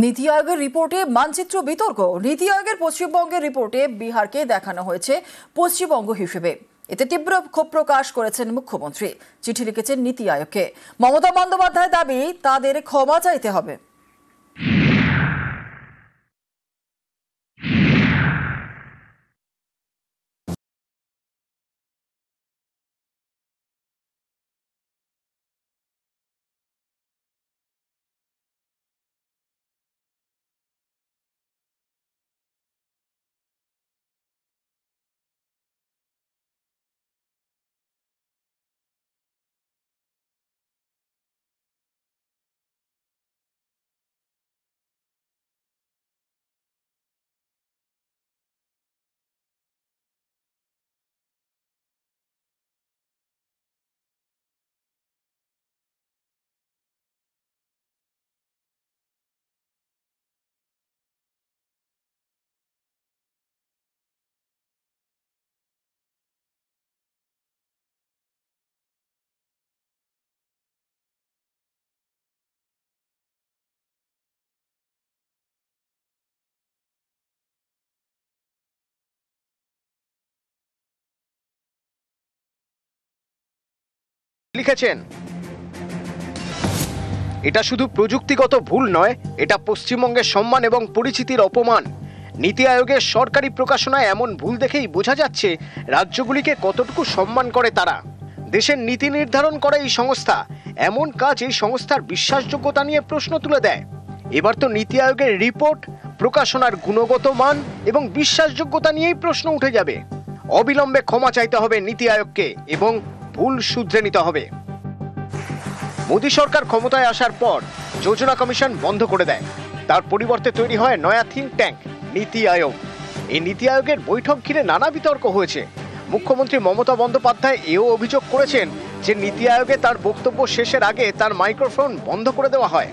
নীতি আয়োগের রিপোর্টে মানচিত্র বিতর্ক। নীতি আয়োগের পশ্চিমবঙ্গের রিপোর্টে বিহারকে দেখানো হয়েছে পশ্চিমবঙ্গ হিসেবে। এতে তীব্র ক্ষোভ প্রকাশ করেছেন মুখ্যমন্ত্রী। চিঠি লিখেছেন নীতি আয়োগকে। মমতা বন্দ্যোপাধ্যায়ের দাবি, তাদের ক্ষমা চাইতে হবে। লিখেছেন, এটা শুধু প্রযুক্তিগত ভুল নয়, এটা পশ্চিমবঙ্গের সম্মান এবং পরিচিতির অপমান। নীতি আয়োগের সরকারি প্রকাশনায় এমন ভুল দেখেই বোঝা যাচ্ছে রাজ্যগুলিকে কতটুকু সম্মান করে তারা। দেশের নীতি নির্ধারণ করে এই সংস্থা, এমন কাজ এই সংস্থার বিশ্বাসযোগ্যতা নিয়ে প্রশ্ন তুলে দেয়। এবার তো নীতি আয়োগের রিপোর্ট প্রকাশনার গুণগত মান এবং বিশ্বাসযোগ্যতা নিয়েই প্রশ্ন উঠে যাবে। অবিলম্বে ক্ষমা চাইতে হবে নীতি আয়োগকে এবং ভুল শুধরে নিতে হবে। মোদী সরকার ক্ষমতায় আসার পর যোজনা কমিশন বন্ধ করে দেয়। তার পরিবর্তে তৈরি হয় নয়া থিঙ্ক ট্যাঙ্ক নীতি আয়োগ। এই নীতি আয়োগের বৈঠক ঘিরে নানা বিতর্ক হয়েছে। মুখ্যমন্ত্রী মমতা বন্দ্যোপাধ্যায় এও অভিযোগ করেছেন যে নীতি আয়োগে তার বক্তব্য শেষের আগে তার মাইক্রোফোন বন্ধ করে দেওয়া হয়।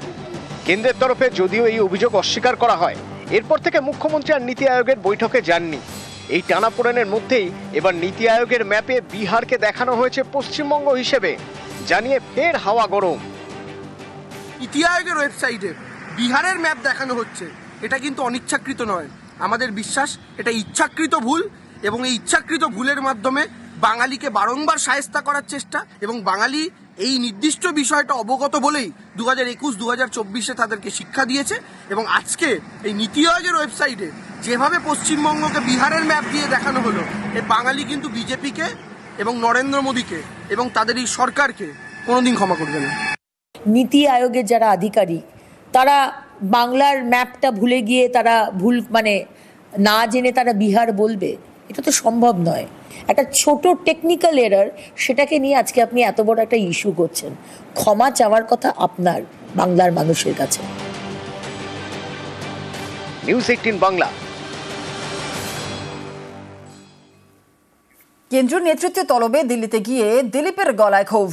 কেন্দ্রের তরফে যদিও এই অভিযোগ অস্বীকার করা হয়, এরপর থেকে মুখ্যমন্ত্রী আর নীতি আয়োগের বৈঠকে যাননি। এই টানাপোড়েনের মধ্যেই এবার নীতি আয়োগের ম্যাপে বিহারকে দেখানো হয়েছে পশ্চিমবঙ্গ হিসেবে, জানিয়ে ফের হাওয়া গরম। নীতি আয়োগের ওয়েবসাইটে বিহারের ম্যাপ দেখানো হচ্ছে, এটা কিন্তু অনিচ্ছাকৃত নয়। আমাদের বিশ্বাস এটা ইচ্ছাকৃত ভুল, এবং এই ইচ্ছাকৃত ভুলের মাধ্যমে বাঙালিকে বারংবার শায়েস্তা করার চেষ্টা, এবং বাঙালি এই নির্দিষ্ট বিষয়টা অবগত বলেই 2021-2024 তাদেরকে শিক্ষা দিয়েছে। এবং আজকে এই নীতি আয়োগের ওয়েবসাইটে যেভাবে পশ্চিমবঙ্গকে বিহারের ম্যাপ দিয়ে দেখানো হলো, এই বাঙালি কিন্তু বিজেপিকে এবং নরেন্দ্র মোদীকে এবং তাদের এই সরকারকে কোনোদিন ক্ষমা করবে না। নীতি আয়োগের যারা আধিকারিক, তারা বাংলার ম্যাপটা ভুলে গিয়ে তারা ভুল না জেনে তারা বিহার বলবে, এটা তো সম্ভব নয়। একটা ছোট টেকনিক্যাল এরার, সেটাকে নিয়ে আজকে আপনি এত বড় একটা ইস্যু করছেন। ক্ষমা চাওয়ার কথা আপনার বাংলার মানুষের কাছে। নিউজ 18 বাংলা। কেন্দ্রীয় নেতৃত্বের তলবে দিল্লিতে গিয়ে দিলীপের গলায় ক্ষোভ।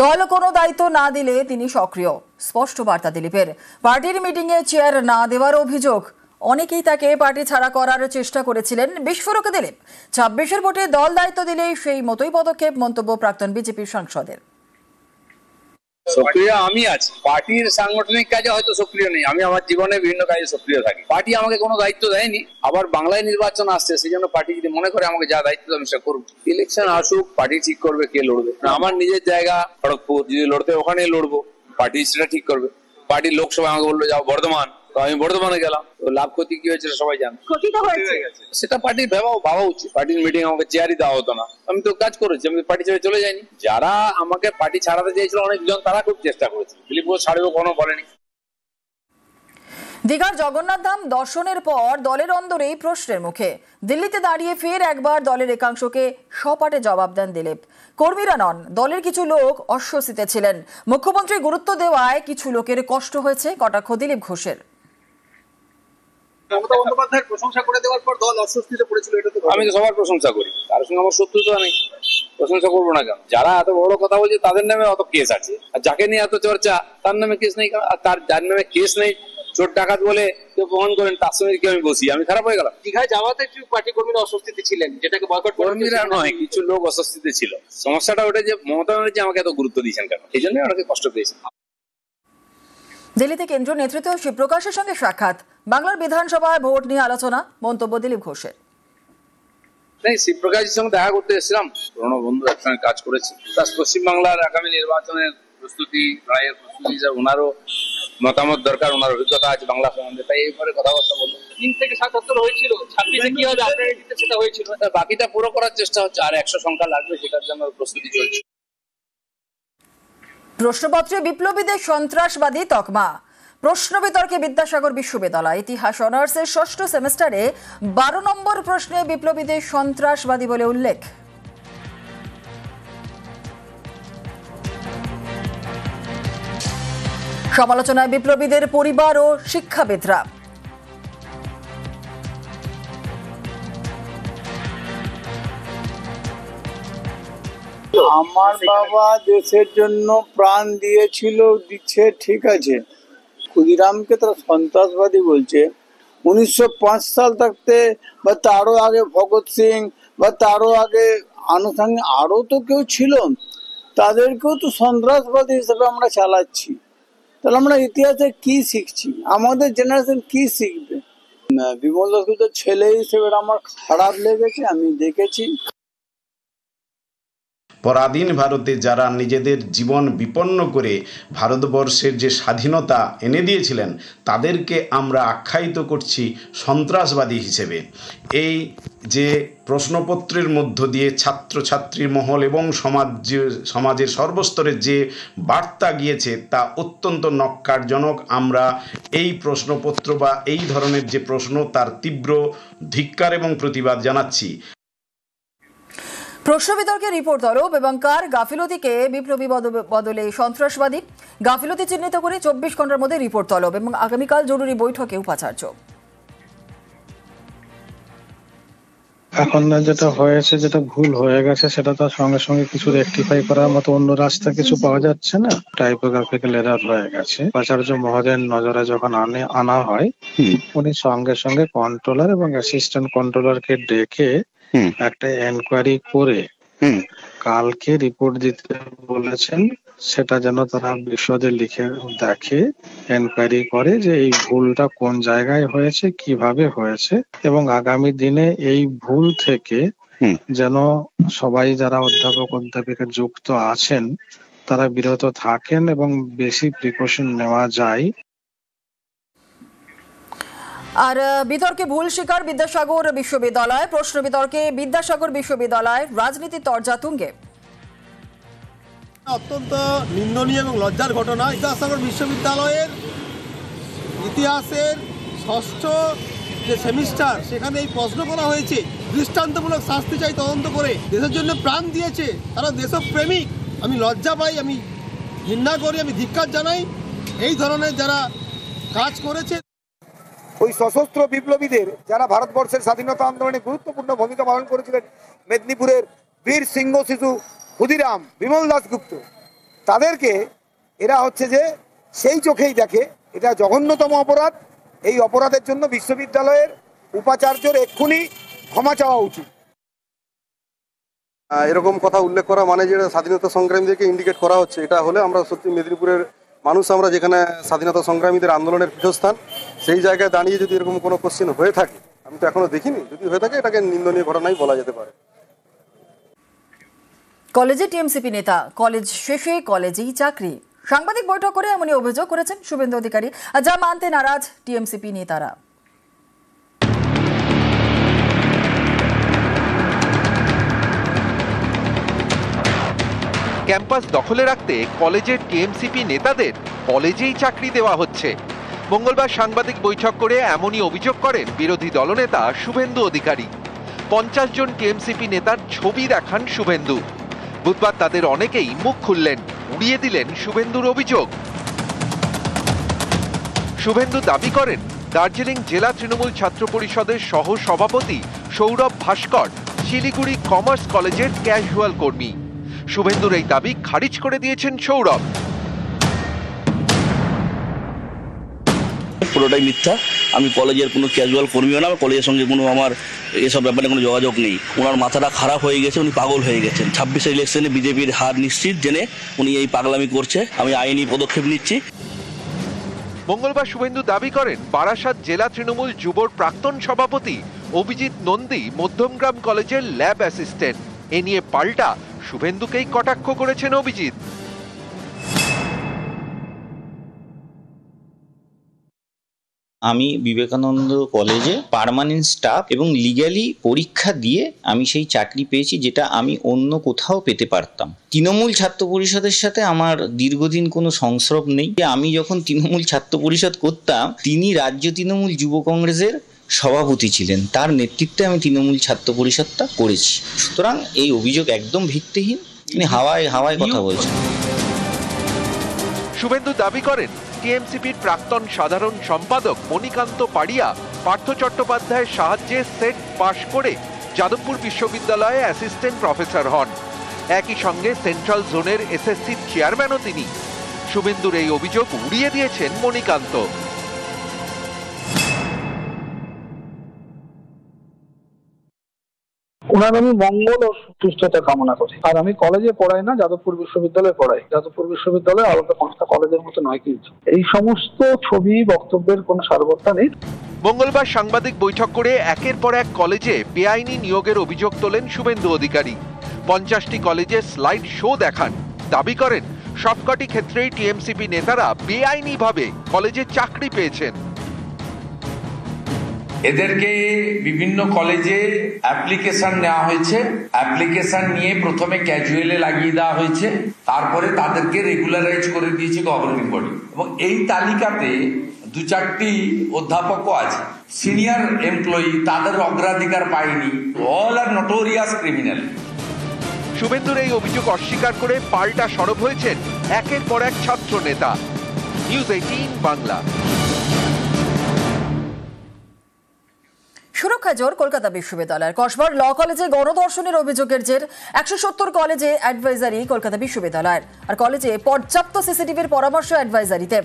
দল কোনো দায়িত্ব না দিলে তিনি সক্রিয়, স্পষ্ট বার্তা দিলীপের। পার্টির মিটিংয়ে চেয়ার না দেওয়ার অভিযোগ। অনেকেই তাকে পার্টি ছাড়া করার চেষ্টা করেছিলেন। বিস্ফোরক দিলীপ। 26-এর ভোটে দল দায়িত্ব দিলেই সেই মতোই পদক্ষেপ, মন্তব্য প্রাক্তন বিজেপি সাংসদের। সক্রিয় আমি আছি, পার্টির সাংগঠনিক কাজে হয়তো সক্রিয় নেই। আমি আমার জীবনে বিভিন্ন কাজে সক্রিয় থাকি। পার্টি আমাকে কোনো দায়িত্ব দেয়নি। আবার বাংলায় নির্বাচন আসছে, সেই জন্য পার্টি যদি মনে করে আমাকে যা দায়িত্ব আমি সেটা করবো। ইলেকশন আসুক, পার্টি ঠিক করবে কে লড়বে। আমার নিজের জায়গা খড়গপুর, যদি লড়তে ওখানেই লড়বো, পার্টি সেটা ঠিক করবে। পার্টির লোকসভা আমাকে বললো যাও বর্ধমান, তো আমি বর্ধমানে গেলাম। তো লাভ ক্ষতি কি হয়েছে সবাই জানে। সেটা পার্টির ভাবা উচিত। পার্টির মিটিং আমাকে চেয়ারই দেওয়া হতো না, আমি তো কাজ করেছি, আমি পার্টি ছেড়ে চলে যাইনি। যারা আমাকে পার্টি ছাড়াতে চেয়েছিল অনেকজন, তারা খুব চেষ্টা করেছে। দিলীপ ঘোষ ছাড়বে কোনো বলেনি। দীঘার জগন্নাথ ধাম দর্শনের পর দলের অন্দরেই প্রশ্নের মুখে। দিল্লিতে দাঁড়িয়ে ফের একবার দলের একাংশকে সপাটে জবাব দেন দিলীপ। কর্মীরা নন, দলের কিছু লোক অস্বস্তিতে ছিলেন। মুখ্যমন্ত্রী গুরুত্ব দেওয়ায় কিছু লোকের কষ্ট হয়েছে, কটাক্ষ দিলীপ ঘোষের। মমতা বন্দ্যোপাধ্যায়ের প্রশংসা করে দেওয়ার পর দল অস্বস্তিতে পড়েছিল, এটা তো আমি তো সবার প্রশংসা করি, কারোর সঙ্গে আমার শত্রুতা নেই। প্রশংসা করবো না কেন? যারা এত বড় কথা বলছে তাদের নামে অত কেস আছে, আর যাকে নিয়ে এত চর্চা তার নামে কেস নেই। আর তার যার নামে কেস নেই, চোর ডাকাত বলে কেউ প্রমাণ করেন, তার সঙ্গে কি আমি বসি? আমি খারাপ হয়ে গেলাম? দীঘায় যাওয়াতে পার্টি কর্মীরা অস্বস্তিতে ছিলেন, যেটাকে বয়কট কর্মীরা নয়, কিছু লোক অস্বস্তিতে ছিল। সমস্যাটা ওটা যে মমতা ব্যানার্জি আমাকে এত গুরুত্ব দিয়েছেন কেন, এই জন্যই অনেকে কষ্ট পেয়েছে। দিল্লিতে কেন্দ্রীয় নেতৃত্ব শিবপ্রকাশের সঙ্গে সাক্ষাৎ, বাংলার বিধানসভায় ভোট নিয়ে আলোচনা, মন্তব্য দিলীপ ঘোষের। শিবপ্রকাশের সঙ্গে দেখা করতে এসেছিলাম, পুরোনো বন্ধু, একসঙ্গে কাজ করেছি। প্লাস পশ্চিমবাংলার আগামী নির্বাচনের প্রস্তুতি, রায়ের প্রস্তুতি, ওনারও মতামত দরকার, ওনার অভিজ্ঞতা আছে বাংলা সম্বন্ধে, তাই এই ব্যাপারে কথাবার্তা বলবো। 3 থেকে 77 হয়েছিল, 26-এ কি হবে আপনার এদিকে সেটা হয়েছিল, বাকিটা পুরো করার চেষ্টা হচ্ছে, আর 100 সংখ্যা লাগবে, সেটার জন্য প্রস্তুতি চলছে। প্রশ্নপত্রে বিপ্লবীদের সন্ত্রাসবাদী তকমা, প্রশ্ন বিতর্কে বিদ্যাসাগর বিশ্ববিদ্যালয় ইতিহাস অনার্সের 6ষ্ঠ সেমিস্টারে 12 নম্বর প্রশ্নে বিপ্লবীদের সন্ত্রাসবাদী বলে উল্লেখ। সমালোচনায় বিপ্লবীদের পরিবার ও শিক্ষাবিদরা। আমার বাবা দেশের জন্য প্রাণ দিয়েছিল, দিচ্ছে, ঠিক আছে। ক্ষুদিরামকে তারা সন্ত্রাসবাদী বলছে। 1905 সাল থাকতে বা তারও আগে ভগৎ সিং বা তারও আগে আনুষঙ্গিক আরও তো কেউ ছিল, তাদেরকেও তো সন্ত্রাসবাদী হিসেবে আমরা চালাচ্ছি। তাহলে আমরা ইতিহাসে কি শিখছি? আমাদের জেনারেশন কি শিখবে? বিমল দাসগুপ্তের ছেলে হিসেবে আমার খারাপ লেগেছে, আমি দেখেছি। পরাধীন ভারতে যারা নিজেদের জীবন বিপন্ন করে ভারতবর্ষের যে স্বাধীনতা এনে দিয়েছিলেন, তাদেরকে আমরা আখ্যায়িত করছি সন্ত্রাসবাদী হিসেবে। এই যে প্রশ্নপত্রের মধ্য দিয়ে ছাত্রছাত্রী মহল এবং সমাজের সর্বস্তরের যে বার্তা গিয়েছে তা অত্যন্ত নক্কারজনক। আমরা এই প্রশ্নপত্র বা এই ধরনের যে প্রশ্ন, তার তীব্র ধিক্কার এবং প্রতিবাদ জানাচ্ছি। প্রশ্ন বিতর্কে রিপোর্ট তলব এবং কার গাফিলতিকে বিপ্লবী বদলে সন্ত্রাসবাদী, গাফিলতি চিহ্নিত করে 24 ঘন্টার মধ্যে রিপোর্ট তলব এবং আগামীকাল জরুরি বৈঠকে উপাচার্য। এখন যেটা হয়েছে, যেটা ভুল হয়ে গেছে, সেটা তার সঙ্গে সঙ্গে কিছু রেকটিফাই করার মতো অন্য রাস্তা কিছু পাওয়া যাচ্ছে না। টাইপোগ্রাফিক্যাল এরর হয়ে গেছে। উপাচার্য মহোদয়ের নজরে যখন আনা হয়, উনি সঙ্গে সঙ্গে কন্ট্রোলার এবং অ্যাসিস্ট্যান্ট কন্ট্রোলারকে ডেকে একটা এনকোয়ারি করে কালকে রিপোর্ট দিতে বলেছেন। সেটা যেন তারা বিশদে লিখে দেখে, এনকোয়ারি করে যে এই ভুলটা কোন জায়গায় হয়েছে, কিভাবে হয়েছে, এবং আগামী দিনে এই ভুল থেকে যেন সবাই যারা অধ্যাপক অধ্যাপিকা যুক্ত আছেন তারা বিরত থাকেন এবং বেশি প্রিকশন নেওয়া যায়। আর বিতর্কে ভুল স্বীকার বিদ্যাসাগর বিশ্ববিদ্যালয়, প্রশ্ন বিতর্কে বিদ্যাসাগর বিশ্ববিদ্যালয় রাজনীতির তরজা তুঙ্গে। অত্যন্ত নিন্দনীয় এবং লজ্জার ঘটনা। বিদ্যাসাগর বিশ্ববিদ্যালয়ের ইতিহাসের 6ষ্ঠ যে সেমিস্টার, সেখানে এই প্রশ্ন করা হয়েছে। দৃষ্টান্তমূলক শাস্তি চাই, তদন্ত করে। দেশের জন্য প্রাণ দিয়েছে, তারা দেশপ্রেমিক। আমি লজ্জা পাই, আমি ঘৃণা করি, আমি ধিক্কার জানাই এই ধরনের যারা কাজ করেছে। ওই সশস্ত্র বিপ্লবীদের যারা ভারতবর্ষের স্বাধীনতা আন্দোলনে গুরুত্বপূর্ণ ভূমিকা পালন করেছিলেন, মেদিনীপুরের বীর সিংহ শিশু ক্ষুদিরাম, বিমল দাসগুপ্ত, তাদেরকে এরা হচ্ছে যে সেই চোখেই দেখে। এটা জঘন্যতম অপরাধ। এই অপরাধের জন্য বিশ্ববিদ্যালয়ের উপাচার্যর এক্ষুনি ক্ষমা চাওয়া উচিত। এরকম কথা উল্লেখ করা মানে যেটা স্বাধীনতা সংগ্রামীদেরকে ইন্ডিকেট করা হচ্ছে, এটা হলে আমরা সত্যি মেদিনীপুরের মানুষ, আমরা যেখানে স্বাধীনতা সংগ্রামীদের আন্দোলনের পীঠস্থান, সেই জায়গায় দাঁড়িয়ে যদি এরকম কোনো কোশ্চেন হয়ে থাকে, আমি তো এখনো দেখিনি, যদি হয়ে থাকে এটাকে নিন্দনীয় ঘটনাই বলা যেতে পারে। কলেজে টিএমসিপি নেতা, কলেজ শেষে কলেজেই চাকরি। সাংবাদিক বৈঠক করে এমনই অভিযোগ করেছেন শুভেন্দু অধিকারী, যা মানতে নারাজ টিএমসিপি নেতারা। ক্যাম্পাস দখলে রাখতে কলেজের টিএমসিপি নেতাদের কলেজেই চাকরি দেওয়া হচ্ছে। মঙ্গলবার সাংবাদিক বৈঠক করে এমনই অভিযোগ করেন বিরোধী দলনেতা শুভেন্দু অধিকারী। 50 জন টিএমসিপি নেতার ছবি দেখান শুভেন্দু। বুধবার তাদের অনেকেই মুখ খুললেন, উড়িয়ে দিলেন শুভেন্দুর অভিযোগ। শুভেন্দু দাবি করেন, দার্জিলিং জেলা তৃণমূল ছাত্র পরিষদের সহ সভাপতি সৌরভ ভাস্কর শিলিগুড়ি কমার্স কলেজের ক্যাজুয়াল কর্মী। শুভেন্দুর এই দাবি খারিজ করে দিয়েছেন সৌরভ। পুরোটাই মিথ্যা। আমি কলেজের কোনো ক্যাজুয়াল কর্মীও না, কলেজের সঙ্গে কোনো আমার এসব ব্যাপারে কোনো যোগাযোগ নেই। ওনার মাথাটা খারাপ হয়ে গেছে, উনি পাগল হয়ে গেছেন। 26 ইলেকশনে বিজেপির হার নিশ্চিত জেনে উনি এই পাগলামি করছে। আমি আইনি পদক্ষেপ নিচ্ছি। মঙ্গলবার শুভেন্দু দাবি করেন বারাসাত জেলা তৃণমূল যুবর প্রাক্তন সভাপতি অভিজিৎ নন্দী মধ্যমগ্রাম কলেজের ল্যাব অ্যাসিস্ট্যান্ট। এ নিয়ে পাল্টা শুভেন্দুকেই কটাক্ষ করেছেন অভিজিৎ। আমি বিবেকানন্দ কলেজে পার্মানেন্ট স্টাফ এবং লিগ্যালি পরীক্ষা দিয়ে আমি সেই চাকরি পেয়েছি, যেটা আমি অন্য কোথাও পেতে পারতাম। তৃণমূল ছাত্র পরিষদের সাথে আমার দীর্ঘদিন কোনো সংস্রব নেই। আমি যখন তৃণমূল ছাত্র পরিষদ করতাম, তিনি রাজ্য তৃণমূল যুব কংগ্রেসের সভাপতি ছিলেন, তার নেতৃত্বে আমি তৃণমূল ছাত্র পরিষদটা করেছি। সুতরাং এই অভিযোগ একদম ভিত্তিহীন, তিনি হাওয়ায় কথা বলছেন। শুভেন্দু দাবি করেন টিএমসিপির প্রাক্তন সাধারণ সম্পাদক মণিকান্ত পাড়িয়া পার্থ চট্টোপাধ্যায়ের সাহায্যে সেট পাশ করে যাদবপুর বিশ্ববিদ্যালয়ে অ্যাসিস্ট্যান্ট প্রফেসর হন। একই সঙ্গে সেন্ট্রাল জোনের এসএসসির চেয়ারম্যানও তিনি। শুভেন্দুর এই অভিযোগ উড়িয়ে দিয়েছেন মণিকান্ত। ওনার আমি মঙ্গল ও সুস্থতা কামনা করি। আর আমি কলেজে পড়াই না, যাদবপুর বিশ্ববিদ্যালয়ে পড়াই। যাদবপুর বিশ্ববিদ্যালয় আলাদা 5টা কলেজের মতো নয় কিন্তু। এই সমস্ত ছবি বক্তব্যের কোনো সারবত্তা নেই। মঙ্গলবার সাংবাদিক বৈঠক করে একের পর এক কলেজে বেআইনি নিয়োগের অভিযোগ তোলেন শুভেন্দু অধিকারী। 50টি কলেজে স্লাইড শো দেখান। দাবি করেন সবকটি ক্ষেত্রেই টিএমসিপি নেতারা বেআইনিভাবে কলেজে চাকরি পেয়েছেন। এদেরকে বিভিন্ন কলেজে অ্যাপ্লিকেশন নেওয়া হয়েছে। অ্যাপ্লিকেশন নিয়ে প্রথমে ক্যাজুয়ালে লাগিয়ে দেওয়া হয়েছে, তারপরে তাদেরকে রেগুলারাইজ করে দিয়েছে গভর্নিং বডি। এবং এই তালিকাতে 2-4টি অধ্যাপকও আছে, সিনিয়র এমপ্লয়ি, তাদের অগ্রাধিকার পায়নি। অল আর নোটোরিয়াস ক্রিমিনাল। শুভেন্দুর এই অভিযোগ অস্বীকার করে পাল্টা সরব হয়েছেন একের পর এক ছাত্র নেতা। নিউজ 18 বাংলা। সুরক্ষা জোর কলকাতা বিশ্ববিদ্যালয়ের কসবার ল কলেজে গণধর্ষণের অভিযোগের জের 170 কলেজে অ্যাডভাইজারি কলকাতা বিশ্ববিদ্যালয়ের। আর কলেজে পর্যাপ্ত সিসিটিভির পরামর্শ অ্যাডভাইজারিতে।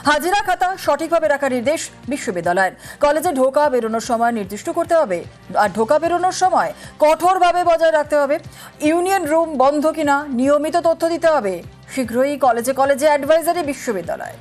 হাজিরা খাতা সঠিকভাবে রাখার নির্দেশ বিশ্ববিদ্যালয়ের। কলেজে ঢোকা বেরোনোর সময় নির্দিষ্ট করতে হবে, আর ঢোকা বেরোনোর সময় কঠোরভাবে বজায় রাখতে হবে। ইউনিয়ন রুম বন্ধ কিনা নিয়মিত তথ্য দিতে হবে। শীঘ্রই কলেজে কলেজে অ্যাডভাইজারি বিশ্ববিদ্যালয়।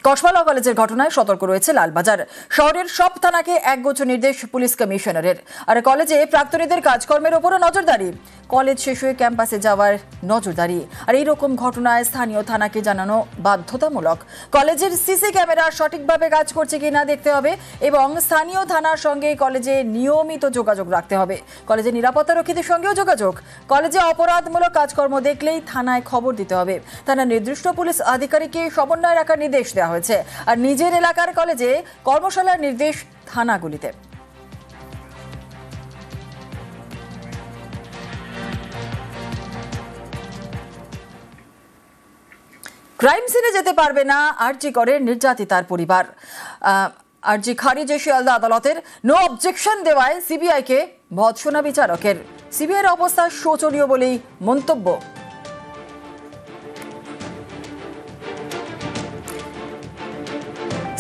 কসবা ল কলেজের ঘটনায় সতর্ক রয়েছে লালবাজার। শহরের সব থানাকে একগুচ্ছ নির্দেশ পুলিশ কমিশনারের। আর কলেজে প্রাক্তনীদের কাজকর্মের ওপরও নজরদারি। কলেজ শেষ হয়ে ক্যাম্পাসে যাওয়ার নজরদারি। আর এইরকম ঘটনায় স্থানীয় থানাকে জানানো বাধ্যতামূলক। কলেজের সিসি ক্যামেরা সঠিকভাবে কাজ করছে কিনা দেখতে হবে এবং স্থানীয় থানার সঙ্গে কলেজে নিয়মিত যোগাযোগ রাখতে হবে। কলেজের নিরাপত্তারক্ষীদের সঙ্গেও যোগাযোগ। কলেজে অপরাধমূলক কাজকর্ম দেখলেই থানায় খবর দিতে হবে। থানার নির্দিষ্ট পুলিশ আধিকারিককে সমন্বয় রাখার নির্দেশ দেওয়া হয়েছে। আর নিজের এলাকার কলেজে কর্মশালার নির্দেশ থানাগুলিতে। ক্রাইম সিনে যেতে পারবে না আরজি করের নির্যাতিতার পরিবার। আরজি খারিজে শিয়ালদা আদালতের নো অবজেকশন দেওয়ায় সিবিআইকে ভৎসনা বিচারকের। সিবিআইয়ের অবস্থা শোচনীয় বলেই মন্তব্য।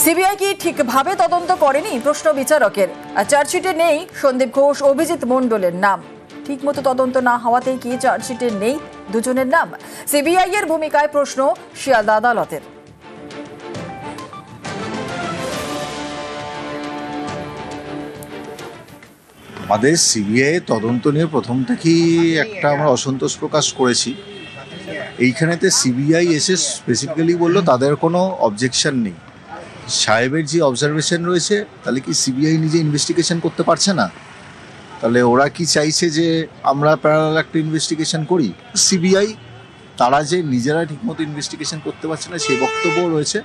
সিবিআই কি ঠিকভাবে তদন্ত করেনি প্রশ্ন বিচারকের। আর চার্জশিটে নেই সন্দীপ ঘোষ, অভিজিৎ মণ্ডলের নাম। ঠিকমতো তদন্ত না হওয়াতেই কি চার্জশিটে নেই দুজনের নাম? সিবিআই এর ভূমিকায় প্রশ্ন শিয়ালদা আদালতের। আমাদের সিবিআই তদন্ত নিয়ে প্রথম থেকেই একটা আমরা অসন্তোষ প্রকাশ করেছি। এইখানেতে সিবিআই এসে স্পেসিফিক্যালি বললো তাদের কোনো অবজেকশন নেই। সাহেবের যে অবজারভেশন রয়েছে, তাহলে কি সিবিআই নিজে ইনভেস্টিগেশন করতে পারছে না? তাহলে ওরা কি চাইছে যে আমরা প্যারালাল একটা ইনভেস্টিগেশন করি? সিবিআই তারা যে নিজেরা ঠিকমতো ইনভেস্টিগেশন করতে পারছে না সেই বক্তব্য রয়েছে।